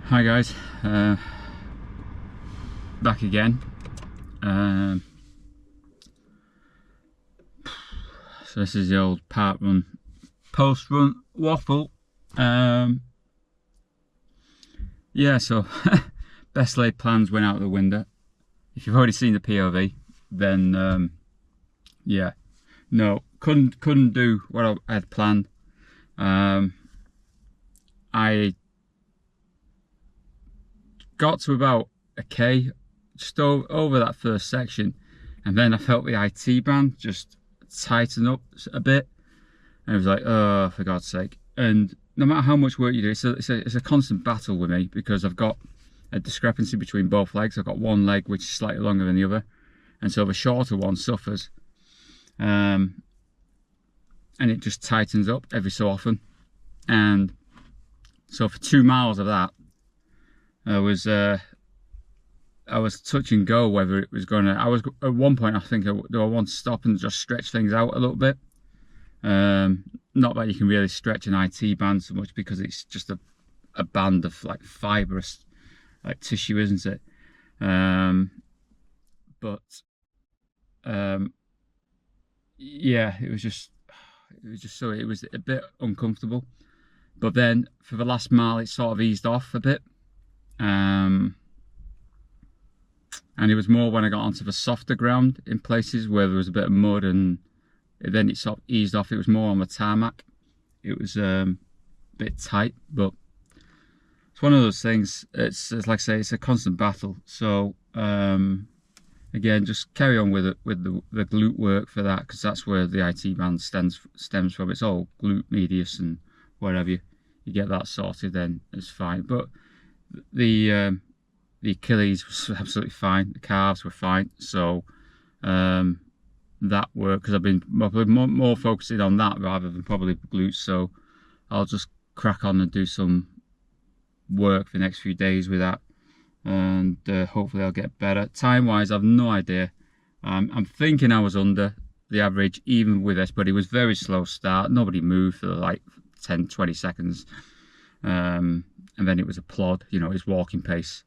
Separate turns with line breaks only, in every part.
Hi guys, back again. So this is the old Parkrun post-run waffle. Yeah, so best laid plans went out the window. If you've already seen the POV, then yeah, no, couldn't do what I had planned. I got to about a K, just over that first section, and then I felt the IT band just tighten up a bit, and it was like, oh, for God's sake. And no matter how much work you do, it's a constant battle with me, because I've got a discrepancy between both legs. I've got one leg which is slightly longer than the other, and so the shorter one suffers, and it just tightens up every so often. And so for 2 miles of that, I was touch and go whether it was gonna. I was at one point, I think, do I want to stop and just stretch things out a little bit? Not that you can really stretch an IT band so much, because it's just a band of like fibrous like tissue, isn't it? Yeah, it was a bit uncomfortable. But then for the last mile, it sort of eased off a bit. And it was more when I got onto the softer ground in places where there was a bit of mud, and then it sort of eased off. It was more on the tarmac. It was a bit tight, but it's one of those things. It's like I say, it's a constant battle. So again, just carry on with it, with the glute work for that, because that's where the IT band stems from. It's all glute medius, and wherever you get that sorted, then it's fine. But the Achilles was absolutely fine. The calves were fine. So that worked, because I've been more focusing on that rather than probably glutes. So I'll just crack on and do some work for the next few days with that, and hopefully I'll get better. Time wise, I've no idea. I'm thinking I was under the average even with this, but it was very slow start. Nobody moved for like 10-20 seconds, and then it was a plod, you know, his walking pace.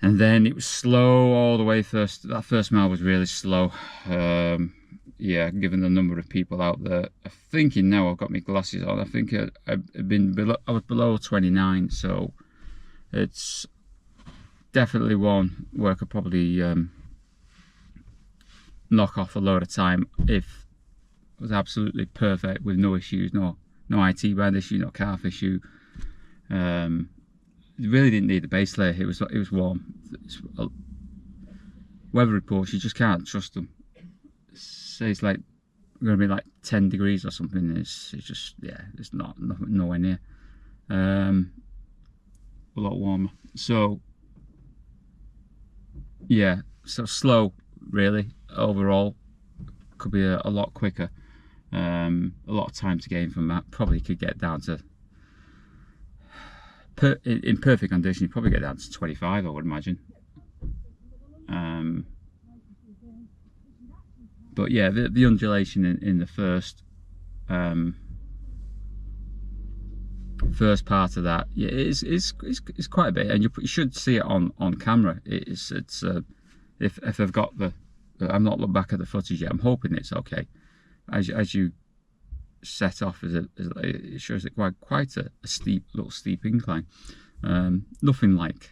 And then it was slow all the way first. That first mile was really slow. Yeah, given the number of people out there. I'm thinking now I've got my glasses on. I think I was below 29, so it's definitely one where I could probably knock off a load of time if it was absolutely perfect with no issues, no IT band issue, no calf issue. You really didn't need the base layer. It was warm. Weather reports, you just can't trust them. Say it's like going to be like 10 degrees or something. It's just, yeah, it's nowhere near. A lot warmer. So yeah, so slow really overall. Could be a lot quicker. A lot of time to gain from that. Probably could get down to, in perfect condition, you probably get down to 25, I would imagine. But yeah, the undulation in the first part of that, yeah, it's quite a bit, and you should see it on camera. It's if I've got I've not looked back at the footage yet. I'm hoping it's okay. As you set off, it shows it quite a little steep incline. Nothing like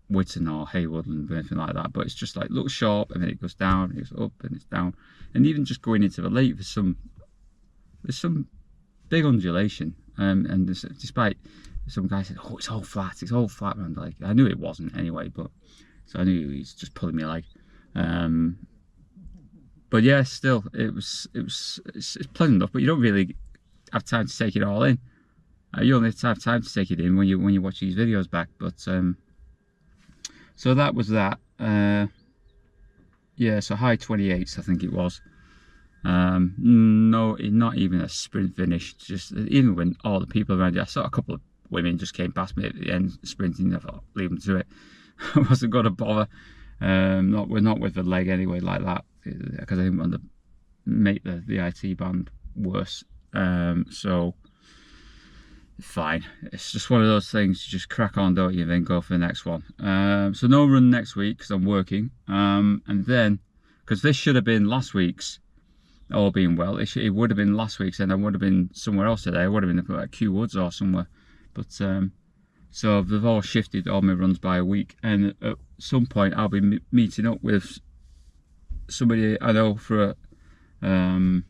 Whitton or Haywoodland or anything like that, but it's just like looks sharp, and then it goes down, it goes up, and it's down. And even just going into the lake, there's some big undulation, and despite some guy said, oh, it's all flat around the lake. I knew it wasn't anyway, but so I knew he's just pulling me leg. But yeah, still, it's pleasant enough, but you don't really have time to take it all in. You only have time to take it in when you watch these videos back. But so that was that. Yeah, so high 28s, I think it was. No, not even a sprint finish. Just even when all the people around you, I saw a couple of women just came past me at the end sprinting. I thought, leave them to it. I wasn't going to bother. Not with the leg anyway, like that, because I didn't want to make the IT band worse. So fine. It's just one of those things. You just crack on, don't you, and then go for the next one. So no run next week because I'm working. And then, because this should have been last week's, all being well, it would have been last week's, and I would have been somewhere else today. I would have been like Kew Woods or somewhere. But so they've all shifted all my runs by a week, and at some point I'll be meeting up with somebody I know for a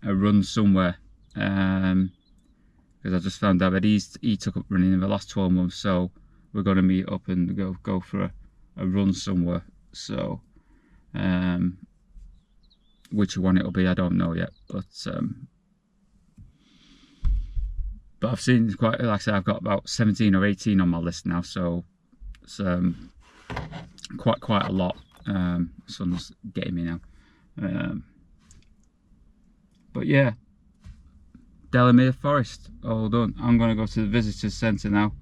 run somewhere. Because I just found out that he took up running in the last 12 months, so we're going to meet up and go for a run somewhere. So which one it'll be, I don't know yet, but I've seen quite, like I said, I've got about 17 or 18 on my list now, so it's quite a lot. Sun's getting me now, but yeah, Delamere Forest all done. I'm going to go to the visitors centre now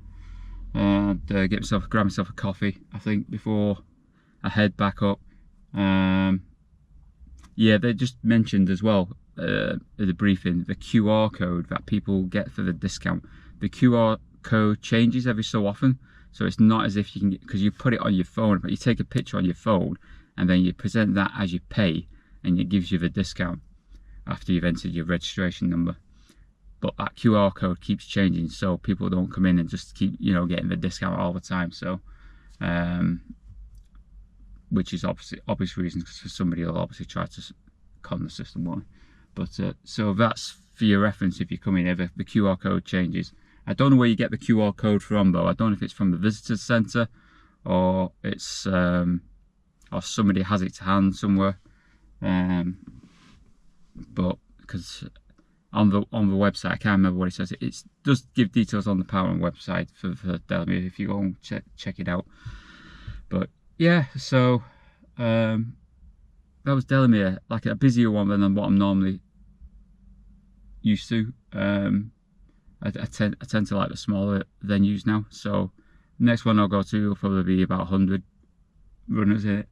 and grab myself a coffee, I think, before I head back up. Yeah, they just mentioned as well at the briefing the QR code that people get for the discount. The QR code changes every so often, so it's not as if you can, because you put it on your phone, but you take a picture on your phone and then you present that as you pay, and it gives you the discount after you've entered your registration number. But that QR code keeps changing, so people don't come in and just keep, you know, getting the discount all the time. So which is obvious reasons, because somebody will obviously try to con the system, won't they? But so that's for your reference if you come in here. The QR code changes. I don't know where you get the QR code from though. I don't know if it's from the visitors centre or it's or somebody has it to hand somewhere. But because on the website, I can't remember what it says. It does give details on the Parkrun website for Delamere if you go and check it out. But yeah, so that was Delamere, like a busier one than what I'm normally used to. I tend to like the smaller venues now. So next one I'll go to will probably be about 100 runners in it.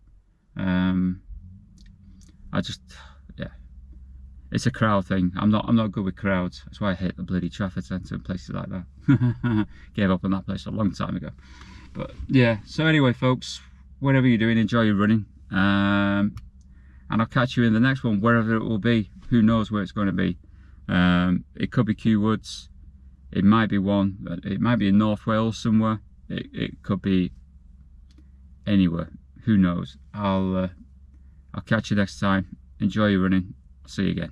Yeah, it's a crowd thing. I'm not good with crowds. That's why I hate the bloody Trafford Centre and places like that. Gave up on that place a long time ago. But yeah, so anyway folks, whatever you're doing, enjoy your running, and I'll catch you in the next one, wherever it will be. Who knows where it's going to be. It could be Kew Woods, it might be it might be in North Wales somewhere, it could be anywhere, who knows. I'll catch you next time. Enjoy your running. See you again.